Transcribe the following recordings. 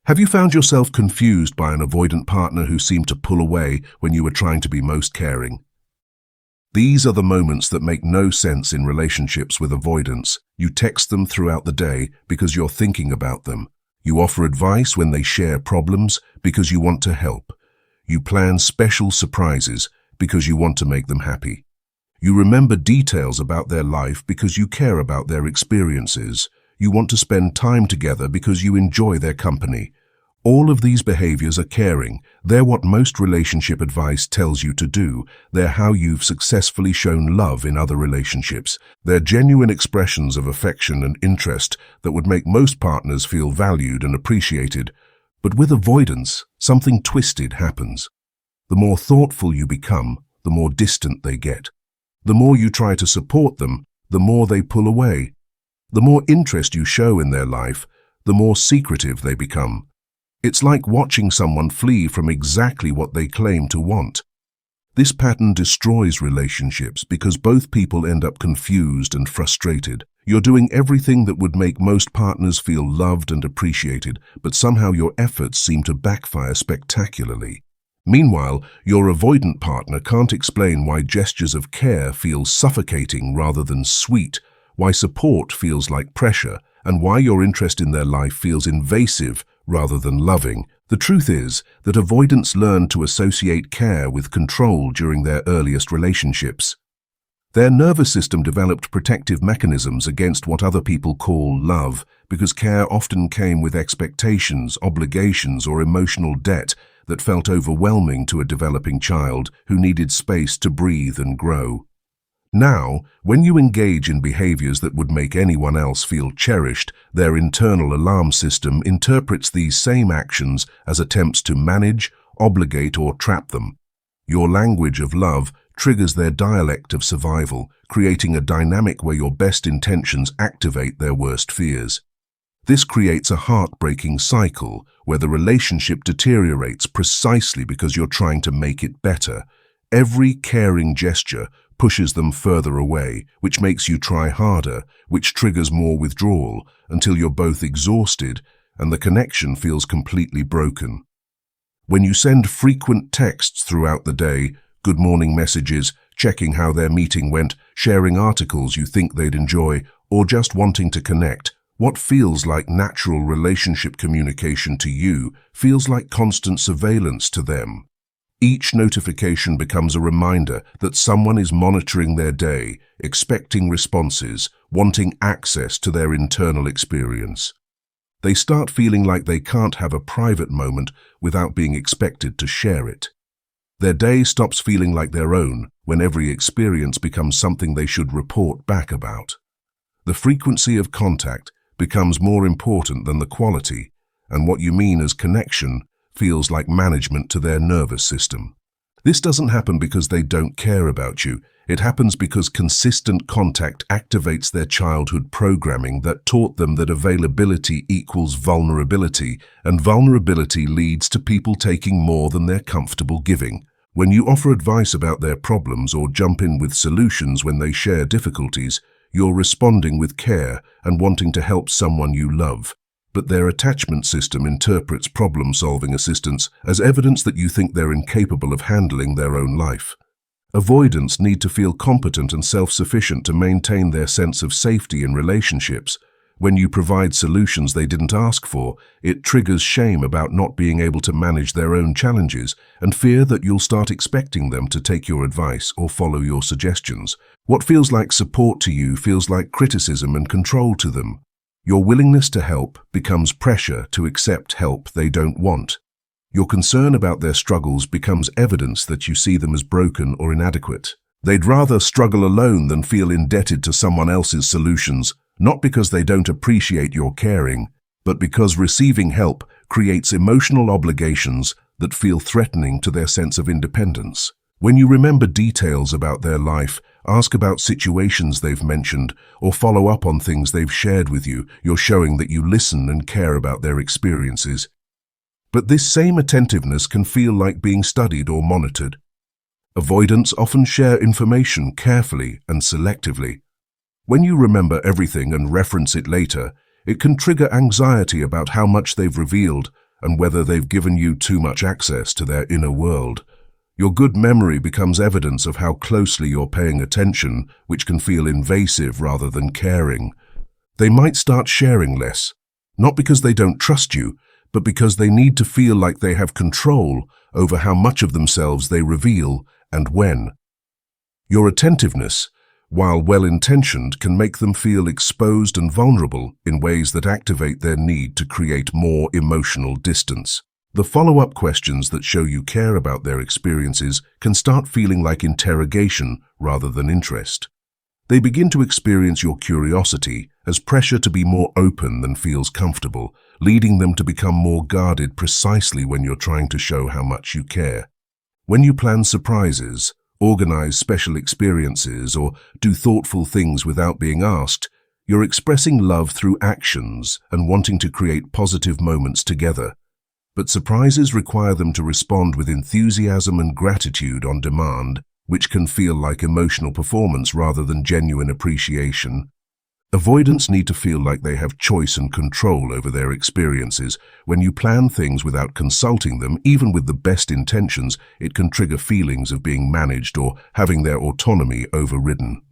Have you found yourself confused by an avoidant partner who seemed to pull away when you were trying to be most caring? These are the moments that make no sense in relationships with avoidance. You text them throughout the day because you're thinking about them. You offer advice when they share problems because you want to help. You plan special surprises because you want to make them happy. You remember details about their life because you care about their experiences. You want to spend time together because you enjoy their company. All of these behaviors are caring. They're what most relationship advice tells you to do. They're how you've successfully shown love in other relationships. They're genuine expressions of affection and interest that would make most partners feel valued and appreciated. But with avoidance, something twisted happens. The more thoughtful you become, the more distant they get. The more you try to support them, the more they pull away. The more interest you show in their life, the more secretive they become. It's like watching someone flee from exactly what they claim to want. This pattern destroys relationships because both people end up confused and frustrated. You're doing everything that would make most partners feel loved and appreciated, but somehow your efforts seem to backfire spectacularly. Meanwhile, your avoidant partner can't explain why gestures of care feel suffocating rather than sweet, why support feels like pressure, and why your interest in their life feels invasive rather than loving. The truth is that avoidants learn to associate care with control during their earliest relationships. Their nervous system developed protective mechanisms against what other people call love, because care often came with expectations, obligations, or emotional debt that felt overwhelming to a developing child who needed space to breathe and grow. Now, when you engage in behaviors that would make anyone else feel cherished, their internal alarm system interprets these same actions as attempts to manage, obligate, or trap them. Your language of love triggers their dialect of survival, creating a dynamic where your best intentions activate their worst fears. This creates a heartbreaking cycle where the relationship deteriorates precisely because you're trying to make it better. Every caring gesture pushes them further away, which makes you try harder, which triggers more withdrawal until you're both exhausted and the connection feels completely broken. When you send frequent texts throughout the day, good morning messages, checking how their meeting went, sharing articles you think they'd enjoy, or just wanting to connect, what feels like natural relationship communication to you feels like constant surveillance to them. Each notification becomes a reminder that someone is monitoring their day, expecting responses, wanting access to their internal experience. They start feeling like they can't have a private moment without being expected to share it. Their day stops feeling like their own when every experience becomes something they should report back about. The frequency of contact becomes more important than the quality, and what you mean as connection feels like management to their nervous system. This doesn't happen because they don't care about you. It happens because consistent contact activates their childhood programming that taught them that availability equals vulnerability, and vulnerability leads to people taking more than they're comfortable giving. When you offer advice about their problems or jump in with solutions when they share difficulties, you're responding with care and wanting to help someone you love. But their attachment system interprets problem-solving assistance as evidence that you think they're incapable of handling their own life. Avoidants need to feel competent and self-sufficient to maintain their sense of safety in relationships. When you provide solutions they didn't ask for, it triggers shame about not being able to manage their own challenges and fear that you'll start expecting them to take your advice or follow your suggestions. What feels like support to you feels like criticism and control to them. Your willingness to help becomes pressure to accept help they don't want. Your concern about their struggles becomes evidence that you see them as broken or inadequate. They'd rather struggle alone than feel indebted to someone else's solutions, not because they don't appreciate your caring, but because receiving help creates emotional obligations that feel threatening to their sense of independence. When you remember details about their life, ask about situations they've mentioned, or follow up on things they've shared with you, you're showing that you listen and care about their experiences. But this same attentiveness can feel like being studied or monitored. Avoidants often share information carefully and selectively. When you remember everything and reference it later, it can trigger anxiety about how much they've revealed and whether they've given you too much access to their inner world. Your good memory becomes evidence of how closely you're paying attention, which can feel invasive rather than caring. They might start sharing less, not because they don't trust you, but because they need to feel like they have control over how much of themselves they reveal and when. Your attentiveness, while well-intentioned, can make them feel exposed and vulnerable in ways that activate their need to create more emotional distance. The follow-up questions that show you care about their experiences can start feeling like interrogation rather than interest. They begin to experience your curiosity as pressure to be more open than feels comfortable, leading them to become more guarded precisely when you're trying to show how much you care. When you plan surprises, organize special experiences, or do thoughtful things without being asked, you're expressing love through actions and wanting to create positive moments together. But surprises require them to respond with enthusiasm and gratitude on demand, which can feel like emotional performance rather than genuine appreciation. Avoidants need to feel like they have choice and control over their experiences. When you plan things without consulting them, even with the best intentions, it can trigger feelings of being managed or having their autonomy overridden.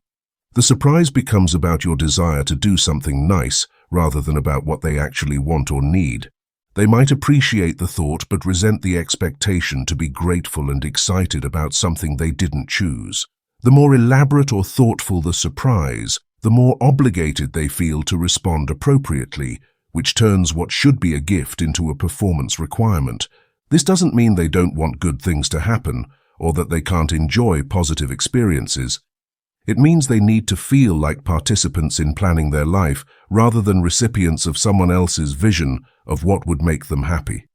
The surprise becomes about your desire to do something nice rather than about what they actually want or need. They might appreciate the thought but resent the expectation to be grateful and excited about something they didn't choose. The more elaborate or thoughtful the surprise, the more obligated they feel to respond appropriately, which turns what should be a gift into a performance requirement. This doesn't mean they don't want good things to happen or that they can't enjoy positive experiences. It means they need to feel like participants in planning their life rather than recipients of someone else's vision of what would make them happy.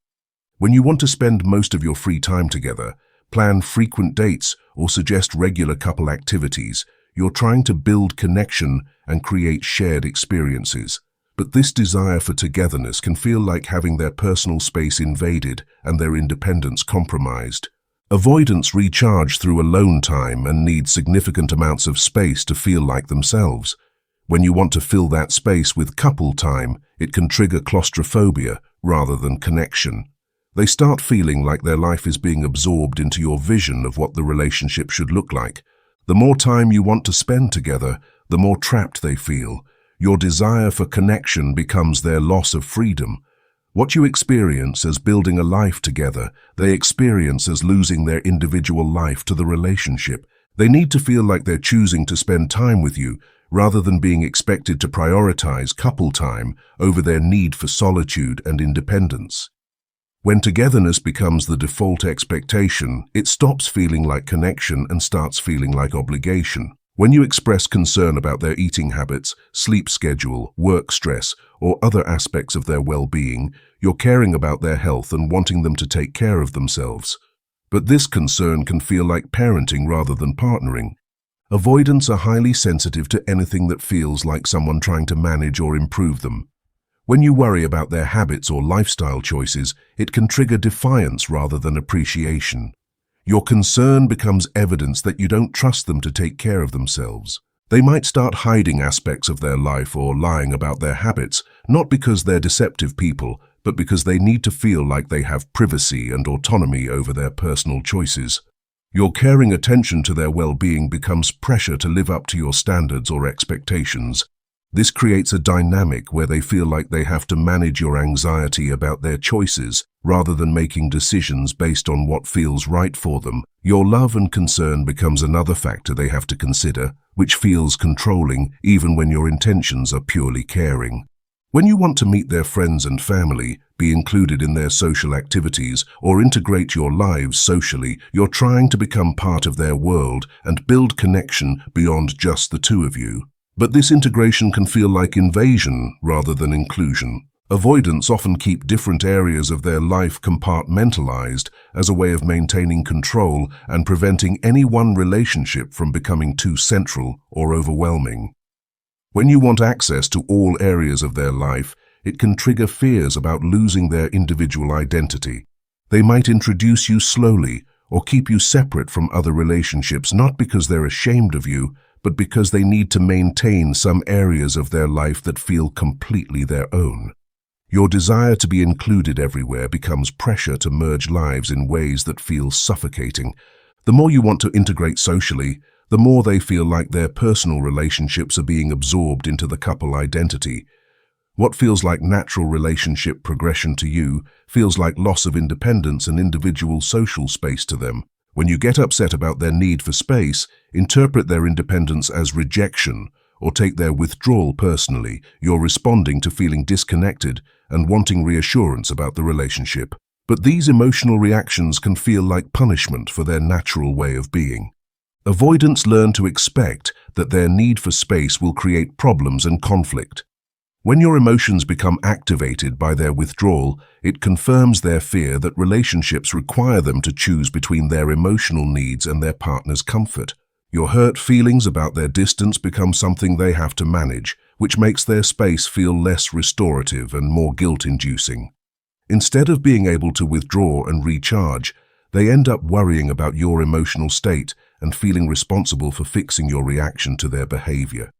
When you want to spend most of your free time together, plan frequent dates, or suggest regular couple activities, you're trying to build connection and create shared experiences. But this desire for togetherness can feel like having their personal space invaded and their independence compromised. Avoidants recharge through alone time and need significant amounts of space to feel like themselves. When you want to fill that space with couple time, it can trigger claustrophobia rather than connection. They start feeling like their life is being absorbed into your vision of what the relationship should look like. The more time you want to spend together, the more trapped they feel. Your desire for connection becomes their loss of freedom. What you experience as building a life together, they experience as losing their individual life to the relationship. They need to feel like they're choosing to spend time with you, rather than being expected to prioritize couple time over their need for solitude and independence. When togetherness becomes the default expectation, it stops feeling like connection and starts feeling like obligation. When you express concern about their eating habits, sleep schedule, work stress, or other aspects of their well-being, you're caring about their health and wanting them to take care of themselves. But this concern can feel like parenting rather than partnering. Avoidants are highly sensitive to anything that feels like someone trying to manage or improve them. When you worry about their habits or lifestyle choices, it can trigger defiance rather than appreciation. Your concern becomes evidence that you don't trust them to take care of themselves. They might start hiding aspects of their life or lying about their habits, not because they're deceptive people, but because they need to feel like they have privacy and autonomy over their personal choices. Your caring attention to their well-being becomes pressure to live up to your standards or expectations. This creates a dynamic where they feel like they have to manage your anxiety about their choices rather than making decisions based on what feels right for them. Your love and concern becomes another factor they have to consider, which feels controlling even when your intentions are purely caring. When you want to meet their friends and family, be included in their social activities, or integrate your lives socially, you're trying to become part of their world and build connection beyond just the two of you. But this integration can feel like invasion rather than inclusion. Avoidants often keep different areas of their life compartmentalized as a way of maintaining control and preventing any one relationship from becoming too central or overwhelming. When you want access to all areas of their life, it can trigger fears about losing their individual identity. They might introduce you slowly or keep you separate from other relationships, not because they're ashamed of you, but because they need to maintain some areas of their life that feel completely their own. Your desire to be included everywhere becomes pressure to merge lives in ways that feel suffocating. The more you want to integrate socially, the more they feel like their personal relationships are being absorbed into the couple identity. What feels like natural relationship progression to you feels like loss of independence and individual social space to them. When you get upset about their need for space, interpret their independence as rejection, or take their withdrawal personally. You're responding to feeling disconnected and wanting reassurance about the relationship. But these emotional reactions can feel like punishment for their natural way of being. Avoidants learn to expect that their need for space will create problems and conflict. When your emotions become activated by their withdrawal, it confirms their fear that relationships require them to choose between their emotional needs and their partner's comfort. Your hurt feelings about their distance become something they have to manage, which makes their space feel less restorative and more guilt-inducing. Instead of being able to withdraw and recharge, they end up worrying about your emotional state and feeling responsible for fixing your reaction to their behavior.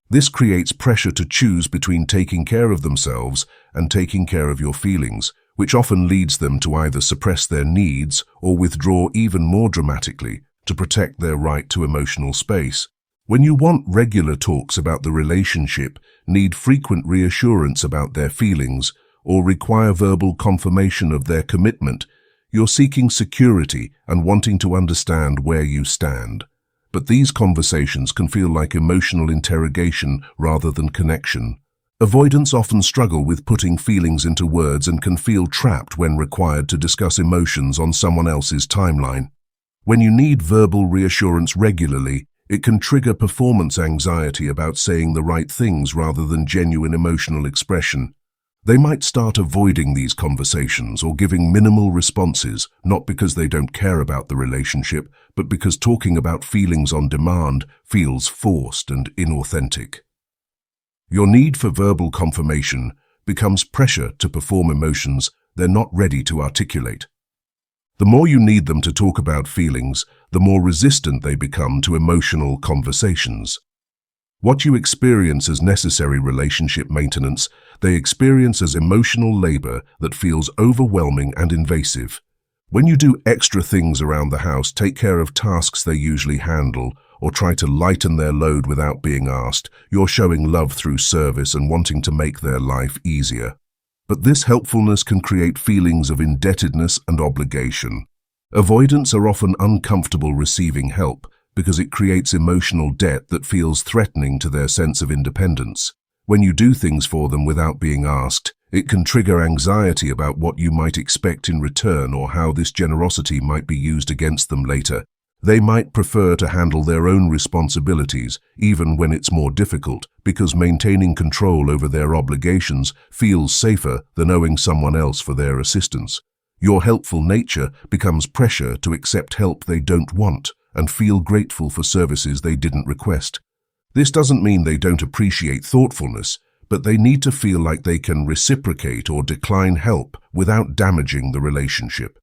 This creates pressure to choose between taking care of themselves and taking care of your feelings, which often leads them to either suppress their needs or withdraw even more dramatically to protect their right to emotional space. When you want regular talks about the relationship, need frequent reassurance about their feelings, or require verbal confirmation of their commitment, you're seeking security and wanting to understand where you stand. But these conversations can feel like emotional interrogation rather than connection. Avoidants often struggle with putting feelings into words and can feel trapped when required to discuss emotions on someone else's timeline. When you need verbal reassurance regularly, it can trigger performance anxiety about saying the right things rather than genuine emotional expression. They might start avoiding these conversations or giving minimal responses, not because they don't care about the relationship, but because talking about feelings on demand feels forced and inauthentic. Your need for verbal confirmation becomes pressure to perform emotions they're not ready to articulate. The more you need them to talk about feelings, the more resistant they become to emotional conversations. What you experience as necessary relationship maintenance, they experience as emotional labor that feels overwhelming and invasive. When you do extra things around the house, take care of tasks they usually handle, or try to lighten their load without being asked, you're showing love through service and wanting to make their life easier. But this helpfulness can create feelings of indebtedness and obligation. Avoidants are often uncomfortable receiving help, because it creates emotional debt that feels threatening to their sense of independence. When you do things for them without being asked, it can trigger anxiety about what you might expect in return or how this generosity might be used against them later. They might prefer to handle their own responsibilities, even when it's more difficult, because maintaining control over their obligations feels safer than owing someone else for their assistance. Your helpful nature becomes pressure to accept help they don't want and feel grateful for services they didn't request. This doesn't mean they don't appreciate thoughtfulness, but they need to feel like they can reciprocate or decline help without damaging the relationship.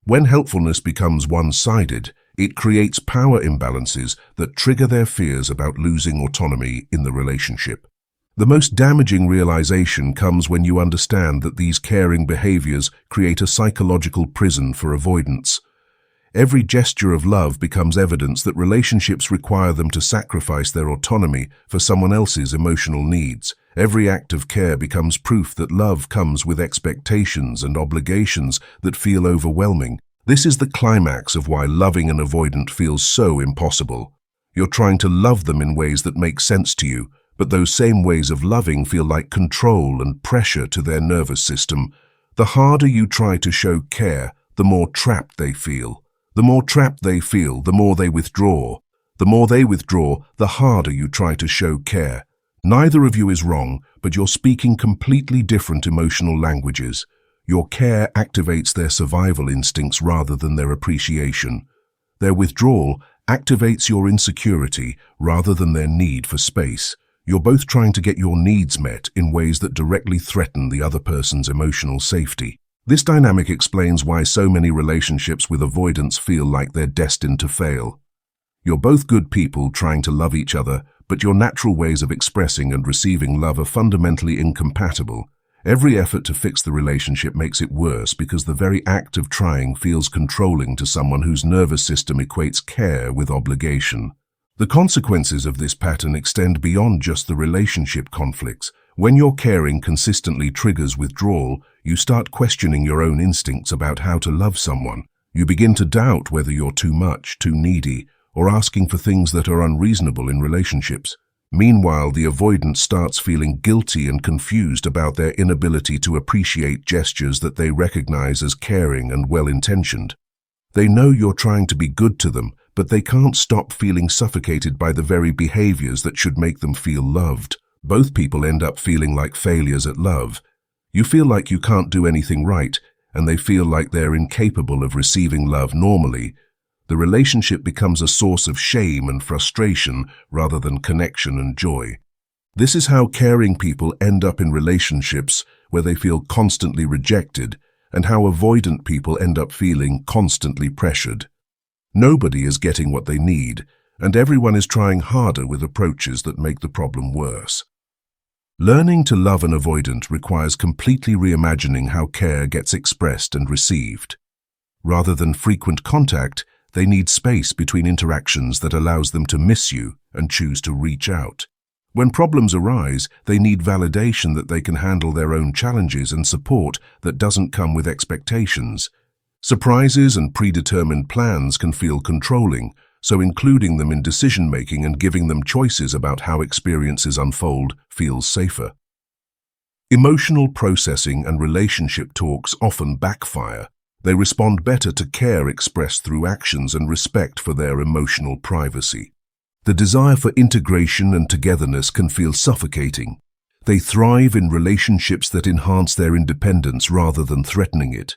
When helpfulness becomes one-sided, it creates power imbalances that trigger their fears about losing autonomy in the relationship. The most damaging realization comes when you understand that these caring behaviors create a psychological prison for avoidance. Every gesture of love becomes evidence that relationships require them to sacrifice their autonomy for someone else's emotional needs. Every act of care becomes proof that love comes with expectations and obligations that feel overwhelming. This is the climax of why loving an avoidant feels so impossible. You're trying to love them in ways that make sense to you, but those same ways of loving feel like control and pressure to their nervous system. The harder you try to show care, the more trapped they feel. The more trapped they feel, the more they withdraw. The more they withdraw, the harder you try to show care. Neither of you is wrong, but you're speaking completely different emotional languages. Your care activates their survival instincts rather than their appreciation. Their withdrawal activates your insecurity rather than their need for space. You're both trying to get your needs met in ways that directly threaten the other person's emotional safety. This dynamic explains why so many relationships with avoidance feel like they're destined to fail. You're both good people trying to love each other, but your natural ways of expressing and receiving love are fundamentally incompatible. Every effort to fix the relationship makes it worse because the very act of trying feels controlling to someone whose nervous system equates care with obligation. The consequences of this pattern extend beyond just the relationship conflicts. When your caring consistently triggers withdrawal, you start questioning your own instincts about how to love someone. You begin to doubt whether you're too much, too needy, or asking for things that are unreasonable in relationships. Meanwhile, the avoidant starts feeling guilty and confused about their inability to appreciate gestures that they recognize as caring and well-intentioned. They know you're trying to be good to them, but they can't stop feeling suffocated by the very behaviors that should make them feel loved. Both people end up feeling like failures at love. You feel like you can't do anything right, and they feel like they're incapable of receiving love normally. The relationship becomes a source of shame and frustration rather than connection and joy. This is how caring people end up in relationships where they feel constantly rejected, and how avoidant people end up feeling constantly pressured. Nobody is getting what they need, and everyone is trying harder with approaches that make the problem worse. Learning to love an avoidant requires completely reimagining how care gets expressed and received. Rather than frequent contact, they need space between interactions that allows them to miss you and choose to reach out. When problems arise, they need validation that they can handle their own challenges and support that doesn't come with expectations. Surprises and predetermined plans can feel controlling, so including them in decision-making and giving them choices about how experiences unfold feels safer. Emotional processing and relationship talks often backfire. They respond better to care expressed through actions and respect for their emotional privacy. The desire for integration and togetherness can feel suffocating. They thrive in relationships that enhance their independence rather than threatening it.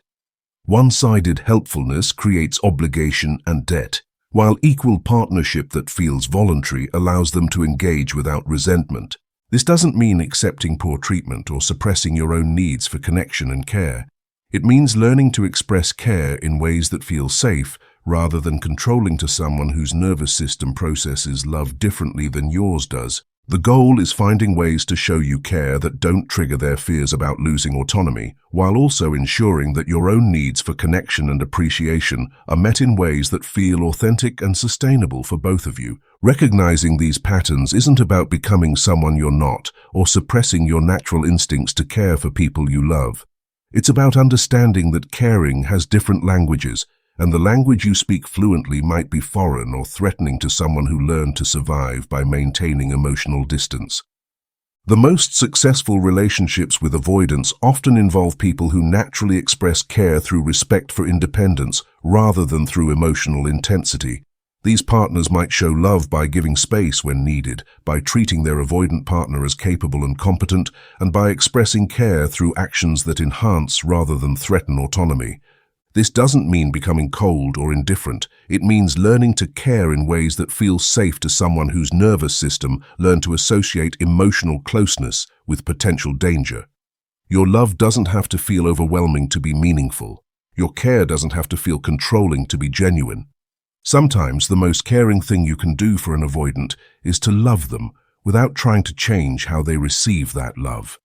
One-sided helpfulness creates obligation and debt, while equal partnership that feels voluntary allows them to engage without resentment. This doesn't mean accepting poor treatment or suppressing your own needs for connection and care. It means learning to express care in ways that feel safe, rather than controlling to someone whose nervous system processes love differently than yours does. The goal is finding ways to show you care that don't trigger their fears about losing autonomy, while also ensuring that your own needs for connection and appreciation are met in ways that feel authentic and sustainable for both of you. Recognizing these patterns isn't about becoming someone you're not, or suppressing your natural instincts to care for people you love. It's about understanding that caring has different languages, and the language you speak fluently might be foreign or threatening to someone who learned to survive by maintaining emotional distance. The most successful relationships with avoidance often involve people who naturally express care through respect for independence rather than through emotional intensity. These partners might show love by giving space when needed, by treating their avoidant partner as capable and competent, and by expressing care through actions that enhance rather than threaten autonomy. This doesn't mean becoming cold or indifferent. It means learning to care in ways that feel safe to someone whose nervous system learned to associate emotional closeness with potential danger. Your love doesn't have to feel overwhelming to be meaningful. Your care doesn't have to feel controlling to be genuine. Sometimes the most caring thing you can do for an avoidant is to love them without trying to change how they receive that love.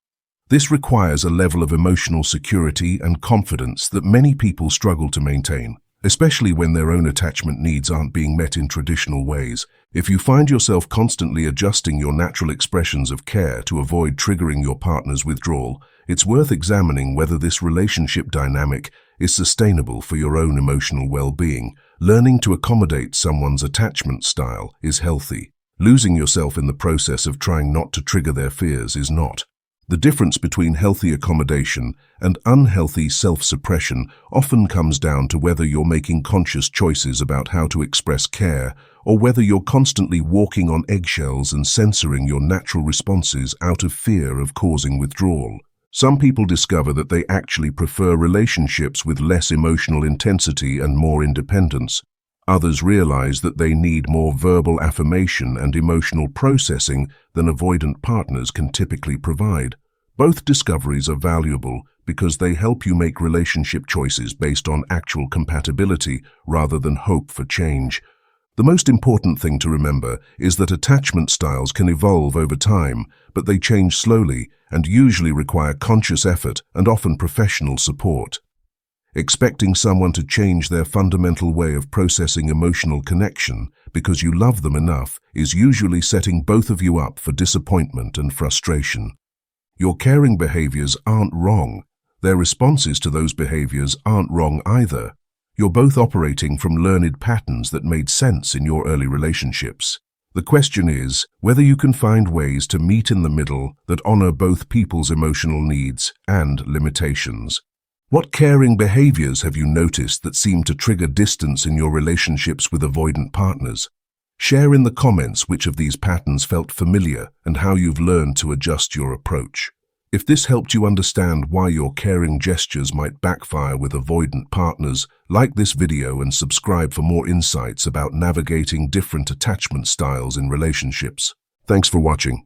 This requires a level of emotional security and confidence that many people struggle to maintain, especially when their own attachment needs aren't being met in traditional ways. If you find yourself constantly adjusting your natural expressions of care to avoid triggering your partner's withdrawal, it's worth examining whether this relationship dynamic is sustainable for your own emotional well-being. Learning to accommodate someone's attachment style is healthy. Losing yourself in the process of trying not to trigger their fears is not. The difference between healthy accommodation and unhealthy self-suppression often comes down to whether you're making conscious choices about how to express care, or whether you're constantly walking on eggshells and censoring your natural responses out of fear of causing withdrawal. Some people discover that they actually prefer relationships with less emotional intensity and more independence. Others realize that they need more verbal affirmation and emotional processing than avoidant partners can typically provide. Both discoveries are valuable because they help you make relationship choices based on actual compatibility rather than hope for change. The most important thing to remember is that attachment styles can evolve over time, but they change slowly and usually require conscious effort and often professional support. Expecting someone to change their fundamental way of processing emotional connection because you love them enough is usually setting both of you up for disappointment and frustration. Your caring behaviors aren't wrong. Their responses to those behaviors aren't wrong either. You're both operating from learned patterns that made sense in your early relationships. The question is whether you can find ways to meet in the middle that honor both people's emotional needs and limitations. What caring behaviors have you noticed that seem to trigger distance in your relationships with avoidant partners? Share in the comments which of these patterns felt familiar and how you've learned to adjust your approach. If this helped you understand why your caring gestures might backfire with avoidant partners, like this video and subscribe for more insights about navigating different attachment styles in relationships. Thanks for watching.